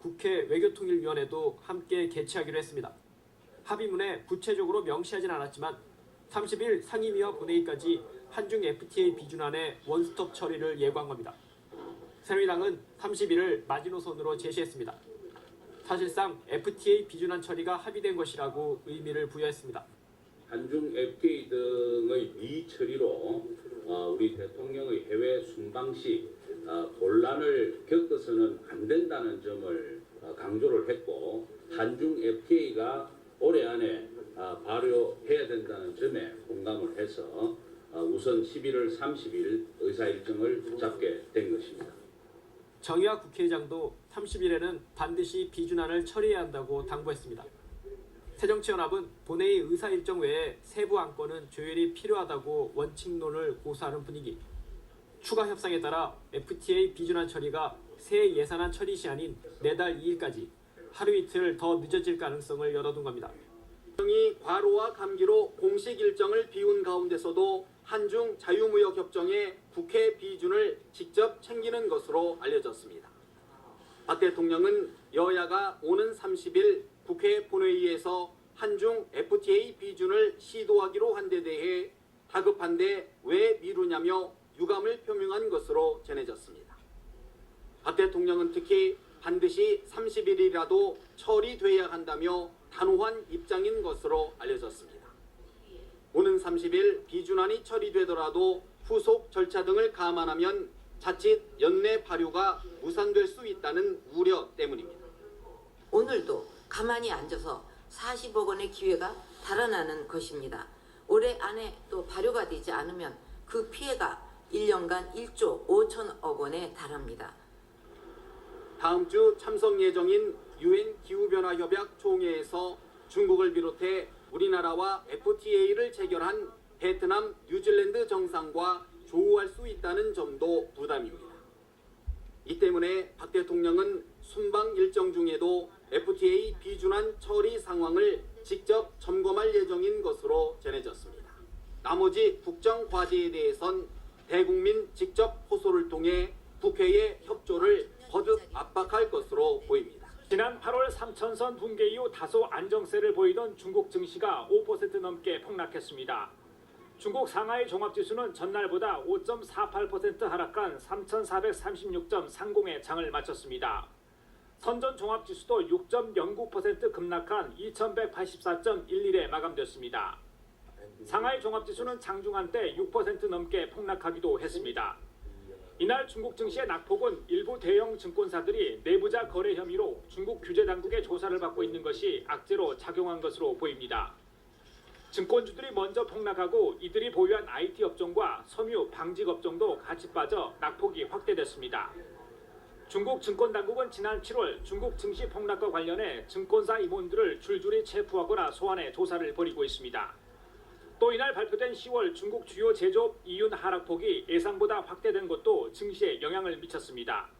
국회 외교통일위원회도 함께 개최하기로 했습니다. 합의문에 구체적으로 명시하진 않았지만 30일 상임위와 본회의까지 한중 FTA 비준안의 원스톱 처리를 예고한 겁니다. 새누리당은 30일을 마지노선으로 제시했습니다. 사실상 FTA 비준안 처리가 합의된 것이라고 의미를 부여했습니다. 한중 FTA 등의 미처리로 우리 대통령의 해외 순방 시 혼란을 겪어서는 안 된다는 점을 강조를 했고, 한중 FTA가 올해 안에 발효해야 된다는 점에 공감을 해서 우선 11월 30일 의사일정을 잡게 된 것입니다. 정의화 국회의장도 30일에는 반드시 비준안을 처리해야 한다고 당부했습니다. 새정치연합은 본회의 의사일정 외에 세부 안건은 조율이 필요하다고 원칙론을 고수하는 분위기. 추가 협상에 따라 FTA 비준안 처리가 새 예산안 처리 시한인 내달 2일까지 하루 이틀 더 늦어질 가능성을 열어둔 겁니다. 이 과로와 감기로 공식 일정을 비운 가운데서도 한중 자유무역 협정의 국회 비준을 직접 챙기는 것으로 알려졌습니다. 박 대통령은 여야가 오는 30일 국회 본회의에서 한중 FTA 비준을 시도하기로 한 데 대해 다급한데 왜 미루냐며 유감을 표명한 것으로 전해졌습니다. 박 대통령은 특히 반드시 30일이라도 처리돼야 한다며 단호한 입장인 것으로 알려졌습니다. 오는 30일 비준안이 처리되더라도 후속 절차 등을 감안하면 자칫 연내 발효가 무산될 수 있다는 우려 때문입니다. 오늘도 가만히 앉아서 40억 원의 기회가 달아나는 것입니다. 올해 안에 또 발효가 되지 않으면 그 피해가 1년간 1조 5천억 원에 달합니다. 다음 주 참석 예정인 UN 기후변화협약 총회에서 중국을 비롯해 우리나라와 FTA를 체결한 베트남, 뉴질랜드 정상과 조우할 수 있다는 점도 부담입니다. 이 때문에 박 대통령은 순방 일정 중에도 FTA 비준안 처리 상황을 직접 점검할 예정인 것으로 전해졌습니다. 나머지 국정 과제에 대해선 대국민 직접 호소를 통해 국회의 협조를 거듭 압박할 것으로 보입니다. 지난 8월 3천선 붕괴 이후 다소 안정세를 보이던 중국 증시가 5% 넘게 폭락했습니다. 중국 상하이 종합지수는 전날보다 5.48% 하락한 3,436.30에 장을 마쳤습니다. 선전 종합지수도 6.09% 급락한 2,184.11에 마감됐습니다. 상하이 종합지수는 장중한 때 6% 넘게 폭락하기도 했습니다. 이날 중국 증시의 낙폭은 일부 대형 증권사들이 내부자 거래 혐의로 중국 규제 당국의 조사를 받고 있는 것이 악재로 작용한 것으로 보입니다. 증권주들이 먼저 폭락하고 이들이 보유한 IT 업종과 섬유, 방직 업종도 같이 빠져 낙폭이 확대됐습니다. 중국 증권당국은 지난 7월 중국 증시 폭락과 관련해 증권사 임원들을 줄줄이 체포하거나 소환해 조사를 벌이고 있습니다. 또 이날 발표된 10월 중국 주요 제조업 이윤 하락폭이 예상보다 확대된 것도 증시에 영향을 미쳤습니다.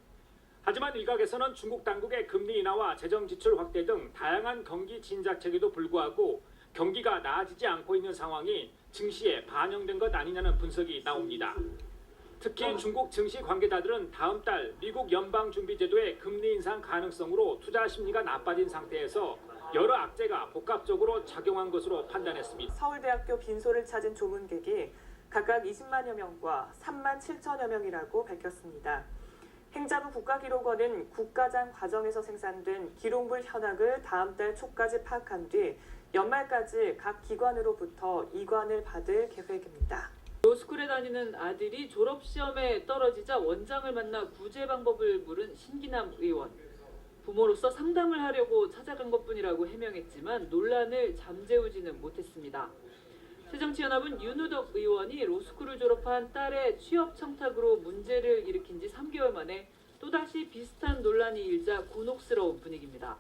하지만 일각에서는 중국 당국의 금리 인하와 재정 지출 확대 등 다양한 경기 진작책에도 불구하고 경기가 나아지지 않고 있는 상황이 증시에 반영된 것 아니냐는 분석이 나옵니다. 특히 중국 증시 관계자들은 다음 달 미국 연방준비제도의 금리 인상 가능성으로 투자 심리가 나빠진 상태에서 여러 악재가 복합적으로 작용한 것으로 판단했습니다. 서울대학교 빈소를 찾은 조문객이 각각 20만여 명과 3만 7천여 명이라고 밝혔습니다. 행자부 국가기록원은 국가장 과정에서 생산된 기록물 현황을 다음 달 초까지 파악한 뒤 연말까지 각 기관으로부터 이관을 받을 계획입니다. 로스쿨에 다니는 아들이 졸업시험에 떨어지자 원장을 만나 구제 방법을 물은 신기남 의원. 부모로서 상담을 하려고 찾아간 것뿐이라고 해명했지만 논란을 잠재우지는 못했습니다. 새정치연합은 윤우덕 의원이 로스쿨을 졸업한 딸의 취업 청탁으로 문제를 일으킨 지 3개월 만에 또다시 비슷한 논란이 일자 곤혹스러운 분위기입니다.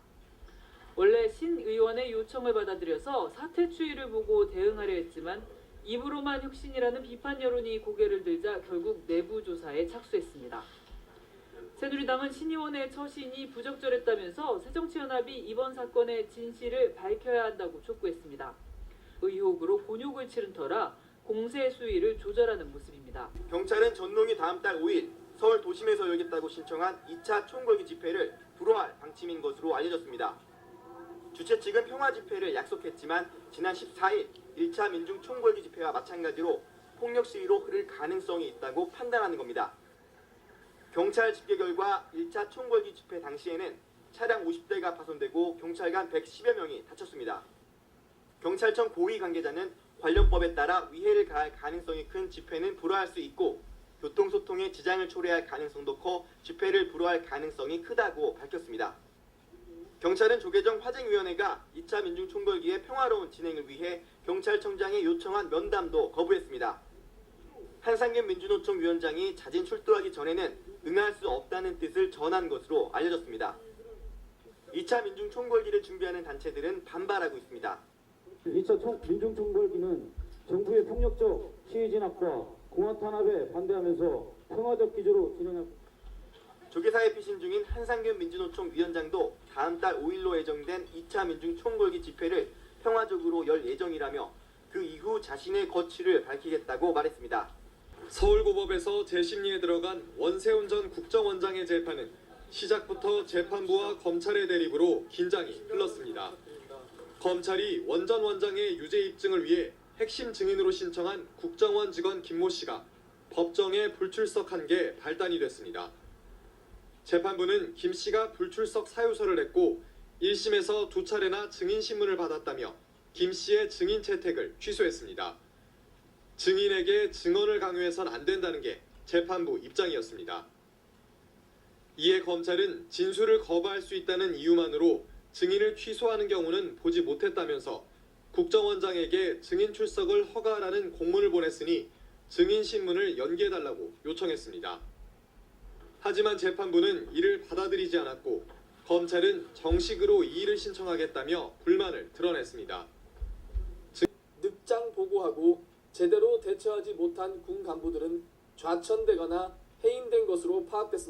원래 신 의원의 요청을 받아들여서 사퇴 추이를 보고 대응하려 했지만 입으로만 혁신이라는 비판 여론이 고개를 들자 결국 내부 조사에 착수했습니다. 새누리당은 신 의원의 처신이 부적절했다면서 새정치연합이 이번 사건의 진실을 밝혀야 한다고 촉구했습니다. 의혹으로 곤욕을 치른 터라 공세 수위를 조절하는 모습입니다. 경찰은 전농이 다음 달 5일 서울 도심에서 열겠다고 신청한 2차 총궐기 집회를 불허할 방침인 것으로 알려졌습니다. 주최 측은 평화 집회를 약속했지만 지난 14일 1차 민중 총궐기 집회와 마찬가지로 폭력 시위로 흐를 가능성이 있다고 판단하는 겁니다. 경찰 집계 결과 1차 총궐기 집회 당시에는 차량 50대가 파손되고 경찰관 110여 명이 다쳤습니다. 경찰청 고위 관계자는 관련법에 따라 위해를 가할 가능성이 큰 집회는 불허할 수 있고 교통소통에 지장을 초래할 가능성도 커 집회를 불허할 가능성이 크다고 밝혔습니다. 경찰은 조계정 화쟁위원회가 2차 민중총궐기의 평화로운 진행을 위해 경찰청장에 요청한 면담도 거부했습니다. 한상균 민주노총 위원장이 자진 출두하기 전에는 응할 수 없다는 뜻을 전한 것으로 알려졌습니다. 2차 민중총궐기를 준비하는 단체들은 반발하고 있습니다. 2차 민중총궐기는 정부의 폭력적 시위 진압과 공화 탄압에 반대하면서 평화적 기조로 진행하고 조계사에 피신 중인 한상균 민주노총 위원장도 다음 달 5일로 예정된 2차 민중총궐기 집회를 평화적으로 열 예정이라며 그 이후 자신의 거취를 밝히겠다고 말했습니다. 서울고법에서 재심리에 들어간 원세훈 전 국정원장의 재판은 시작부터 재판부와 검찰의 대립으로 긴장이 흘렀습니다. 검찰이 원 전 원장의 유죄 입증을 위해 핵심 증인으로 신청한 국정원 직원 김모 씨가 법정에 불출석한 게 발단이 됐습니다. 재판부는 김 씨가 불출석 사유서를 냈고 1심에서 2차례나 증인 신문을 받았다며 김 씨의 증인 채택을 취소했습니다. 증인에게 증언을 강요해선 안 된다는 게 재판부 입장이었습니다. 이에 검찰은 진술을 거부할 수 있다는 이유만으로 증인을 취소하는 경우는 보지 못했다면서 국정원장에게 증인 출석을 허가하라는 공문을 보냈으니 증인 신문을 연기해달라고 요청했습니다. 하지만 재판부는 이를 받아들이지 않았고 검찰은 정식으로 이의를 신청하겠다며 불만을 드러냈습니다. 늑장 보고하고 제대로 대처하지 못한 군 간부들은 좌천되거나 해임된 것으로 파악됐습니다.